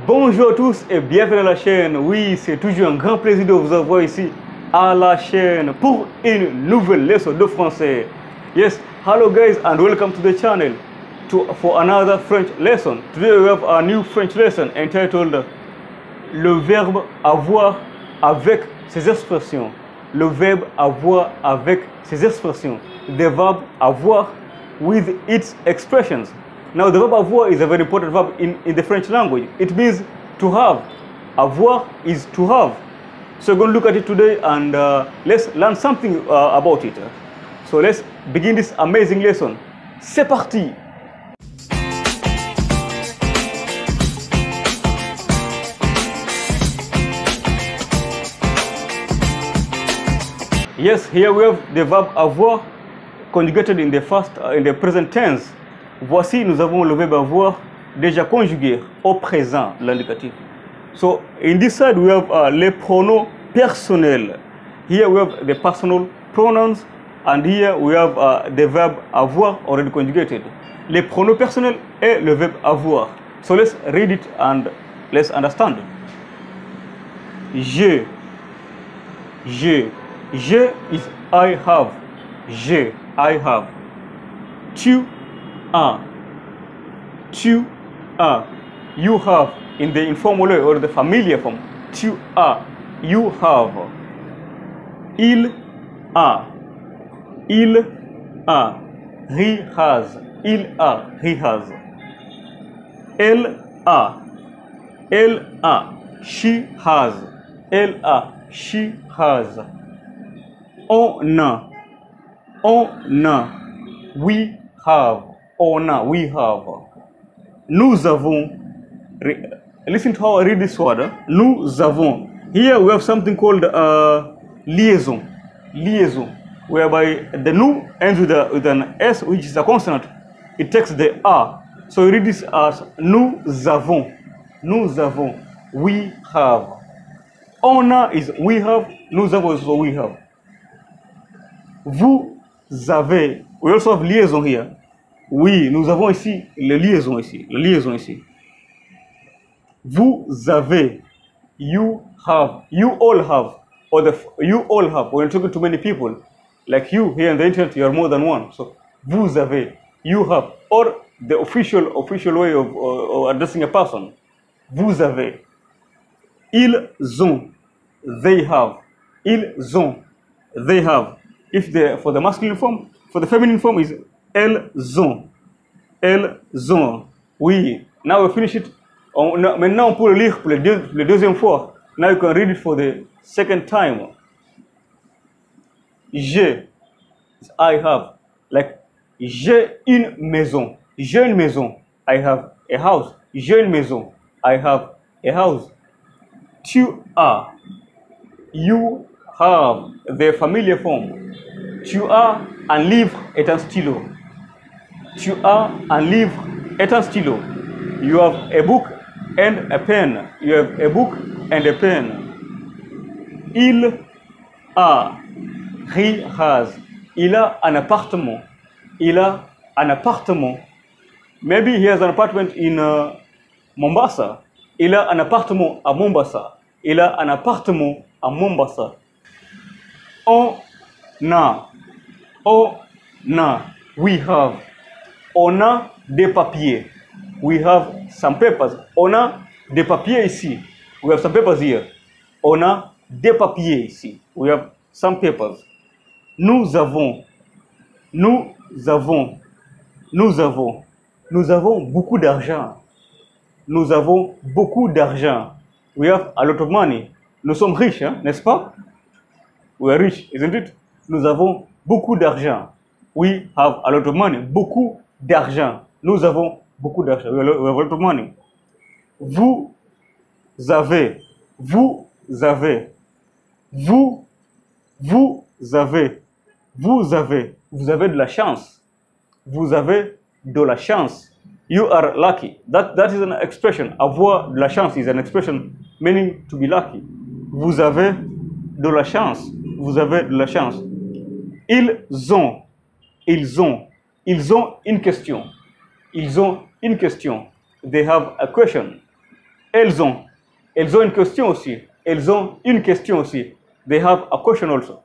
Bonjour à tous et bienvenue à la chaîne. Oui, c'est toujours un grand plaisir de vous avoir ici à la chaîne pour une nouvelle leçon de français. Yes, hello guys and welcome to the channel for another French lesson. Today we have a new French lesson entitled le verbe avoir avec ses expressions. Le verbe avoir avec ses expressions. The verb avoir with its expressions. Now, the verb avoir is a very important verb in the French language. It means to have. Avoir is to have. So, we're going to look at it today and let's learn something about it. So, let's begin this amazing lesson. C'est parti! Yes, here we have the verb avoir conjugated in the present tense. Voici, nous avons le verbe avoir déjà conjugué au présent, l'indicatif. So, in this side, we have les pronoms personnels. Here we have the personal pronouns, and here we have the verb avoir already conjugated. Les pronoms personnels et le verbe avoir. So, let's read it and let's understand. Je is I have. Je, I have. Tu as. You have in the informal way or the familiar form. Tu as. You have. Il a. He has. Il a. He has. Elle a. She has. Elle a. She has. On a. We have. We have. Nous avons. Listen to how I read this word. Nous avons. Here we have something called liaison. Whereby the nous ends with an S, which is a consonant. It takes the A. So you read this as nous avons. We have. On a is we have. Nous avons is we have. Vous avez. We also have liaison here. Oui, nous avons ici le liaison ici. Vous avez. You have. You all have. You all have. When you're talking to many people, like you here on the internet, you are more than one. So, vous avez. You have. Or the official way of addressing a person. Vous avez. Ils ont. They have. Ils ont. They have. If for the masculine form, for the feminine form is elles ont. Oui. Now we finish it. Maintenant on peut le lire pour la deuxième fois. Now you can read it for the second time. J'ai. I have. Like j'ai une maison. I have a house. J'ai une maison. I have a house. Tu as. You have. The familiar form. Tu as un livre et un stylo. Tu as un livre et un stylo. You have a book and a pen. You have a book and a pen. Il a. He has. Il a un appartement. Maybe he has an apartment in Mombasa. Il a un appartement à Mombasa. On a. We have. On a des papiers. We have some papers. On a des papiers ici. We have some papers here. On a des papiers ici. We have some papers. Nous avons beaucoup d'argent. We have a lot of money. Nous sommes riches, hein, n'est-ce pas? We are rich, isn't it? Nous avons beaucoup d'argent. We have a lot of money. Beaucoup d'argent. Nous avons beaucoup d'argent. We have a lot of money. Vous avez. Vous avez de la chance. You are lucky. That is an expression. Avoir de la chance is an expression meaning to be lucky. Vous avez de la chance. Ils ont une question. They have a question. elles ont. Elles ont une question aussi. Elles ont une question aussi. They have a question also.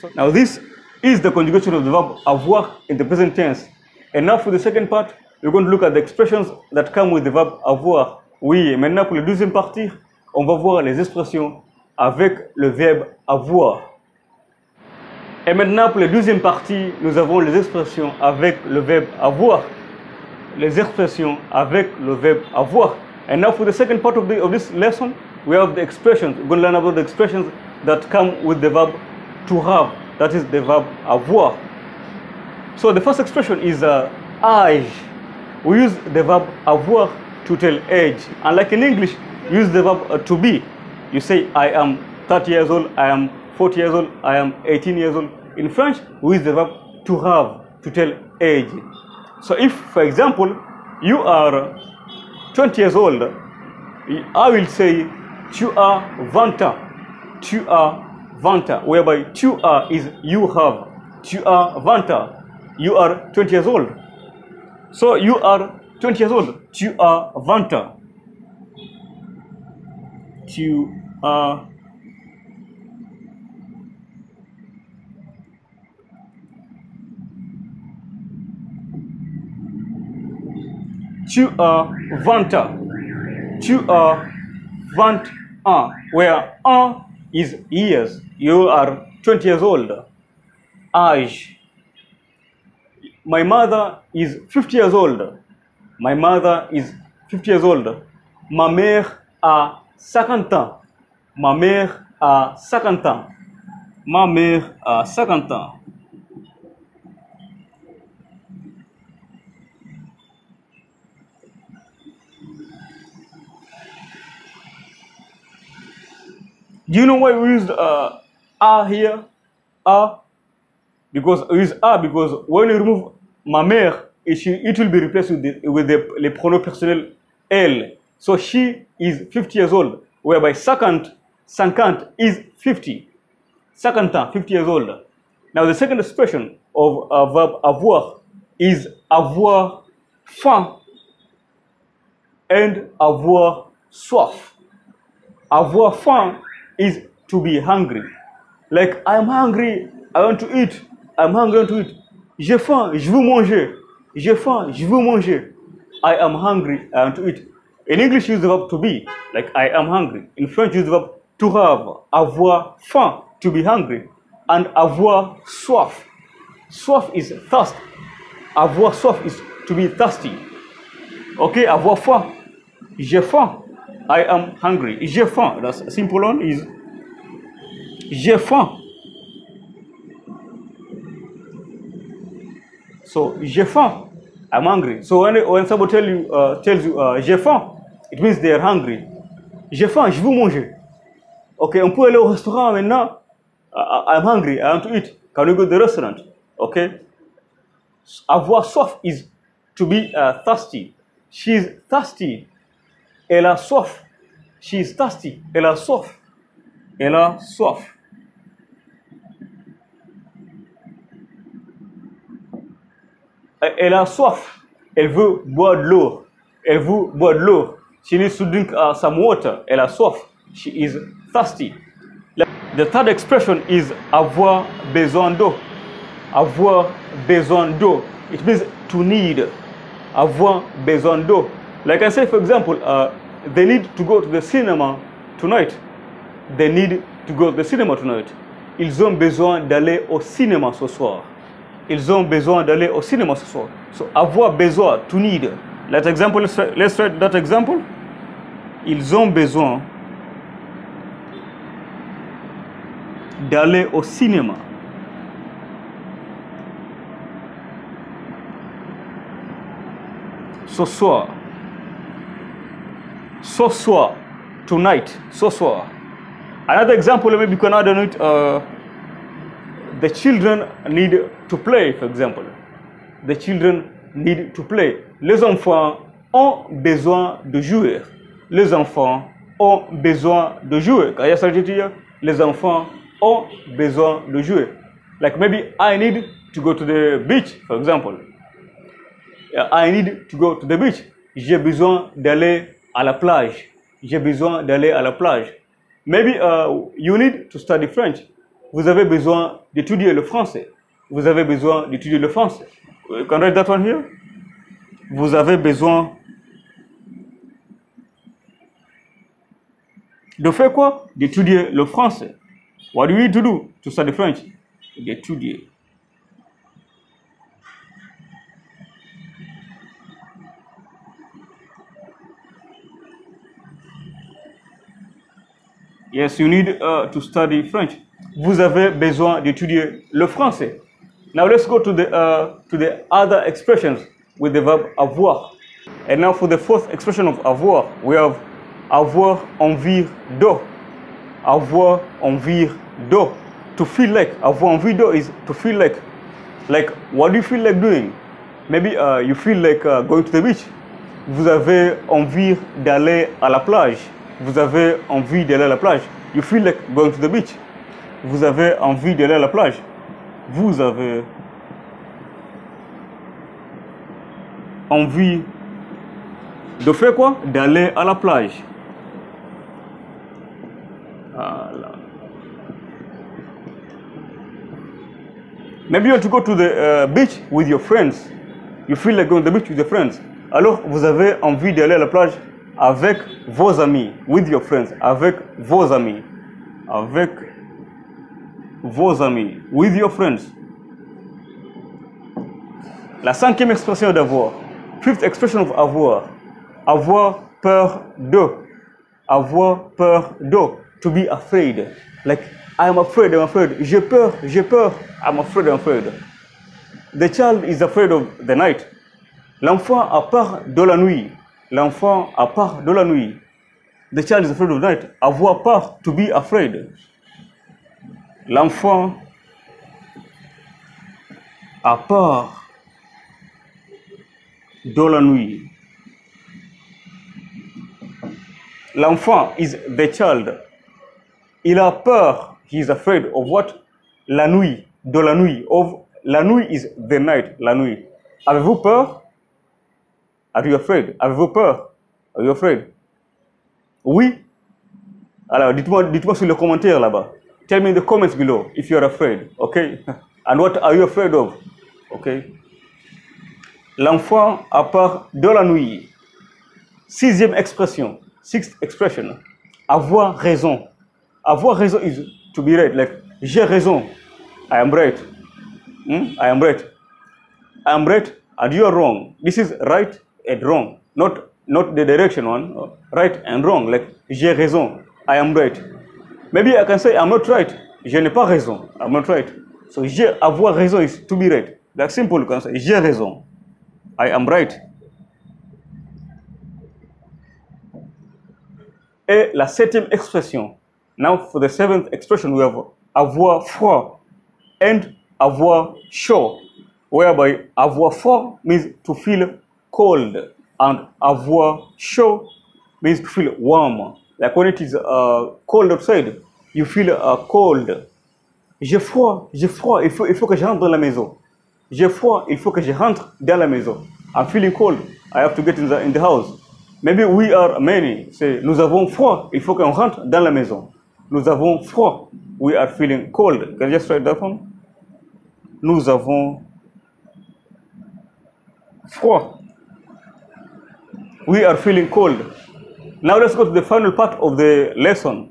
So now this is the conjugation of the verb avoir in the present tense. And now for the second part, we're going to look at the expressions that come with the verb avoir. Oui, maintenant pour la deuxième partie, on va voir les expressions avec le verbe avoir. Et maintenant pour la deuxième partie, nous avons les expressions avec le verbe avoir. Les expressions avec le verbe avoir. And now for the second part of this lesson, we have the expressions. We're going to learn about the expressions that come with the verb to have. That is the verb avoir. So the first expression is age. We use the verb avoir to tell age. And like in English, you use the verb to be. You say, I am 30 years old, I am 40 years old, I am 18 years old. In French, we use the verb to have to tell age. So if, for example, you are 20 years old, I will say, tu as 20 ans. Tu as 20 ans, whereby tu as is you have. Tu as 20 ans. You are 20 years old. So you are 20 years old. Tu as 20 ans. Tu as Tu as 20 ans. Tu as 20 ans, where an is years. You are 20 years old. Age. My mother is 50 years old. My mother is 50 years old. Ma mère a 50 ans. Ma mère a 50 ans. Ma mère a 50 ans. Do you know why we used a here? A? Because we use a because when you remove ma mère, it will be replaced with les pronoms personnels elle. So she is 50 years old, whereby 50 is 50. 50 ans, 50 years old. Now the second expression of verb avoir is avoir faim and avoir soif. Avoir faim is to be hungry. Like, I'm hungry, I want to eat. I'm hungry, I want to eat. J'ai faim, je veux manger. J'ai faim, je veux manger. I am hungry, I want to eat. In English, use the verb to be, like I am hungry. In French, use the verb to have, avoir faim, to be hungry. And avoir soif. Soif is thirst. Avoir soif is to be thirsty. Okay, avoir faim. J'ai faim. I am hungry. J'ai faim. That's a simple one is j'ai faim. So j'ai faim. I'm hungry. So when somebody tells you j'ai faim, it means they are hungry. J'ai faim, je veux manger. Okay, on peut aller au restaurant maintenant. I'm hungry, I want to eat. Can we go to the restaurant? Okay. Avoir soif is to be thirsty. She is thirsty. Elle a soif. She is thirsty. Elle a soif. Elle a soif. Elle a soif. Elle veut boire de l'eau. Elle veut boire de l'eau. She needs to drink some water. Elle a soif. She is thirsty. The third expression is avoir besoin d'eau. Avoir besoin d'eau. It means to need. Avoir besoin d'eau. Like I say, for example, they need to go to the cinema tonight. They need to go to the cinema tonight. Ils ont besoin d'aller au cinéma ce soir. Ils ont besoin d'aller au cinéma ce soir. So, avoir besoin, to need. Let's try that example. Ils ont besoin d'aller au cinéma. Ce soir. Ce soir. Tonight. Ce soir. Another example, maybe you can add on it. The children need to play, for example. The children need to play. Les enfants ont besoin de jouer. Les enfants ont besoin de jouer. Quand il y a ça, les enfants ont besoin de jouer. Like maybe I need to go to the beach, for example. I need to go to the beach. J'ai besoin d'aller à la plage. j'ai besoin d'aller à la plage. Maybe you need to study French. Vous avez besoin d'étudier le français. Vous avez besoin d'étudier le français. You can write that one here. Vous avez besoin de faire quoi? D'étudier le français. What do you need to do to study French? D'étudier. Yes, you need to study French. Vous avez besoin d'étudier le français. Now let's go to the other expressions with the verb avoir. And now for the fourth expression of avoir, we have avoir envie de. Avoir envie de. To feel like. Avoir envie de is to feel like. Like, what do you feel like doing? Maybe you feel like going to the beach. Vous avez envie d'aller à la plage. Vous avez envie d'aller à la plage. You feel like going to the beach. Vous avez envie d'aller à la plage. Vous avez envie de faire quoi? D'aller à la plage. Voilà. Maybe you want to go to the beach with your friends. You feel like going to the beach with your friends. Alors, vous avez envie d'aller à la plage avec vos amis. With your friends. Avec vos amis. Avec vos amis. With your friends. La cinquième expression d'avoir. Fifth expression of avoir. Avoir peur de. Avoir peur de. To be afraid. Like, I am afraid, I'm afraid. J'ai peur, I'm afraid, I'm afraid. The child is afraid of the night. L'enfant a peur de la nuit. L'enfant a peur de la nuit. The child is afraid of the night. Avoir peur, to be afraid. L'enfant a peur de la nuit. L'enfant is the child. Il a peur. He is afraid of what? La nuit. De la nuit. Of la nuit is the night. La nuit. Avez-vous peur? Are you afraid? Avez-vous peur? Are you afraid? Oui. Alors, dites-moi sur les commentaires là-bas. Tell me in the comments below if you are afraid. Okay? And what are you afraid of? Okay? L'enfant a peur de la nuit. Sixième expression. Sixth expression. Avoir raison. Avoir raison is to be right. Like, j'ai raison. I am right. I am right. I am right and you are wrong. This is right and wrong. Not the direction one. Right and wrong. Like, j'ai raison. I am right. Maybe I can say I'm not right. Je n'ai pas raison. I'm not right. So, avoir raison is to be right. That's simple. You can say, j'ai raison. I am right. Et la septième expression. Now for the seventh expression, we have avoir froid and avoir chaud. Whereby avoir froid means to feel cold and avoir chaud means to feel warm. Like when it is cold outside, you feel cold. J'ai froid, il faut que je rentre dans la maison. J'ai froid, il faut que je rentre dans la maison. I'm feeling cold, I have to get in the house. Maybe we are many. Say, nous avons froid, il faut qu'on rentre dans la maison. Nous avons froid, we are feeling cold. Can you just write that one? Nous avons froid. We are feeling cold. Now let's go to the final part of the lesson.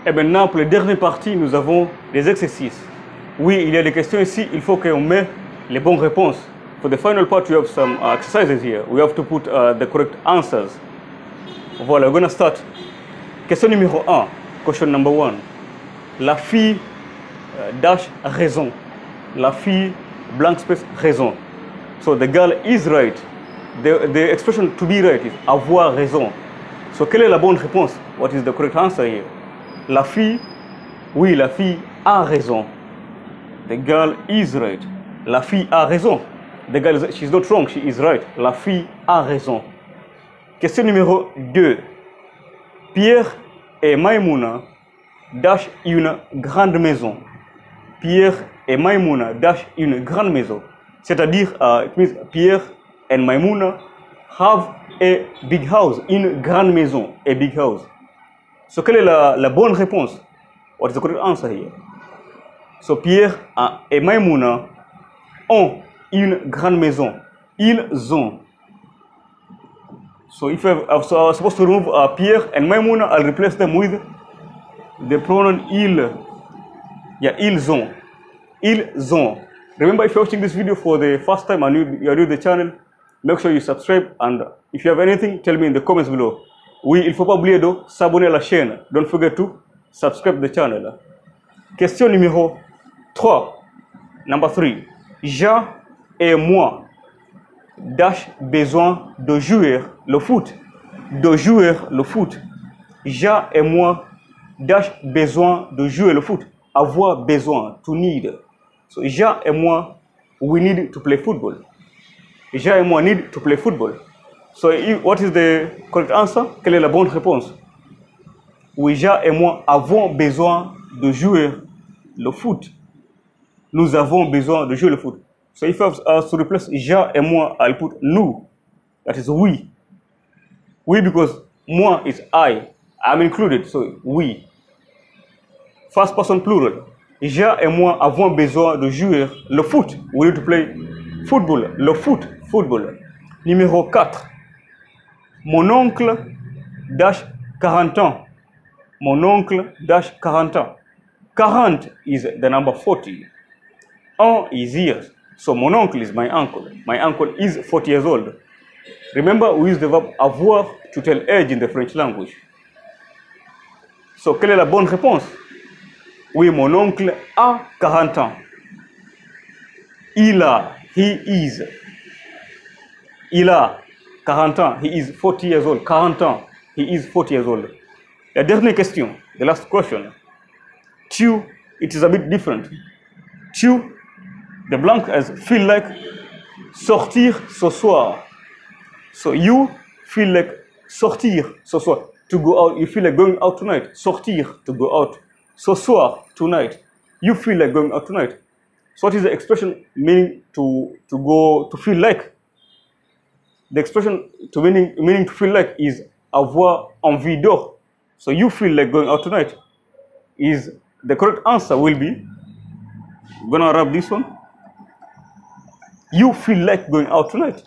Et maintenant, pour la dernière partie, nous avons des exercices. Oui, il y a des questions ici, il faut qu'on mette les bonnes réponses. For the final part, we have some exercises here. We have to put the correct answers. Voilà, we're going to start. Question numéro 1. Question number 1. La fille dash raison. La fille blank space raison. So the girl is right. The expression to be right is avoir raison. So quelle est la bonne réponse? What is the correct answer here? La fille, oui, la fille a raison. The girl is right. La fille a raison. The girl is, she's not wrong, she is right. La fille a raison. Question numéro 2. Pierre et Maïmouna dash une grande maison. Pierre et Maïmouna dash une grande maison. C'est-à-dire, it means Pierre and Maïmouna have a big house. Une grande maison, a big house. So, quelle est la bonne réponse? What is the correct answer here? So, Pierre et Maïmouna ont une grande maison. Ils ont. So, if I'm supposed to remove Pierre and Maïmouna, I'll replace them with the pronoun il. Yeah, ils ont. Ils ont. Remember, if you're watching this video for the first time and you're new to the channel, make sure you subscribe, and if you have anything, tell me in the comments below. Oui, il ne faut pas oublier de s'abonner à la chaîne. Don't forget to subscribe the channel. Question numéro 3. Number 3. Jean et moi dash besoin de jouer le foot. De jouer le foot. Jean et moi dash besoin de jouer le foot. Avoir besoin, to need. So Jean et moi, we need to play football. Jean et moi need to play football. So what is the correct answer? Quelle est la bonne réponse? Oui, Jean et moi avons besoin de jouer le foot. Nous avons besoin de jouer le foot. So if I was to replace Jean et moi, I'll put nous. That is we. We because moi is I. I'm included, so we. First person plural. Jean et moi avons besoin de jouer le foot. We need to play football. Le foot, football. Numéro 4. Mon oncle dash 40 ans. Mon oncle dash 40 ans. 40 is the number 40. An is years. So mon oncle is my uncle. My uncle is 40 years old. Remember, we use the verb avoir to tell age in the French language. So, quelle est la bonne réponse? Oui, mon oncle a 40 ans. Il a, he is. Il a 40 ans. He is 40 years old. 40 ans. He is 40 years old. La dernière question, the last question. Tu, it is a bit different. Tu, the blank as feel like sortir ce soir. So you feel like sortir ce soir. To go out, you feel like going out tonight. Sortir, to go out. Ce soir, tonight. You feel like going out tonight. So what is the expression meaning to go, to feel like? The expression to meaning to feel like is avoir envie d'or. So you feel like going out tonight. Is the correct answer will be, I'm gonna wrap this one. You feel like going out tonight.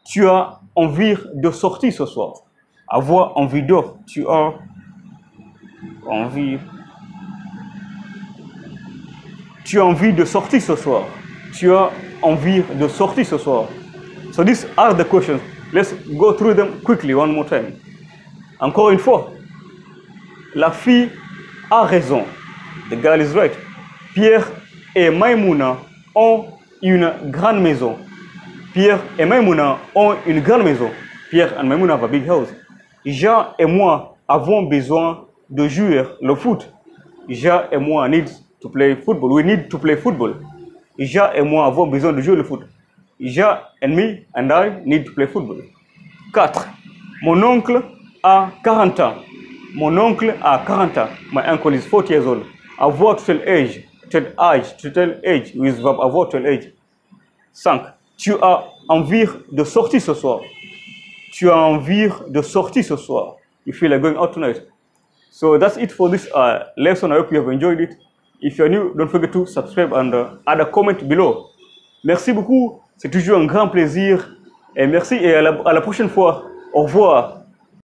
Tu as envie de sortir ce soir. Avoir envie d'or. Tu as envie. Tu as envie de sortir ce soir. Tu as envie de sortir ce soir. So these are the questions. Let's go through them quickly one more time. Encore une fois. La fille a raison. The girl is right. Pierre et Maïmouna ont une grande maison. Pierre et Maïmouna ont une grande maison. Pierre and Maïmouna have a big house. Jean et moi avons besoin de jouer le foot. Jean et moi need to play football. We need to play football. Jean et moi avons besoin de jouer le foot. Jean and me and I need to play football. 4. Mon oncle a 40 ans. Mon oncle a 40 ans. My uncle is 40 years old. Avoir to tell age. To tell age with verb avoir to tell age. 5. Tu as envie de sortir ce soir. Tu as envie de sortir ce soir. You feel like going out tonight. So that's it for this lesson. I hope you have enjoyed it. If you're new, don't forget to subscribe and add a comment below. Merci beaucoup. C'est toujours un grand plaisir. Et merci et à la prochaine fois. Au revoir.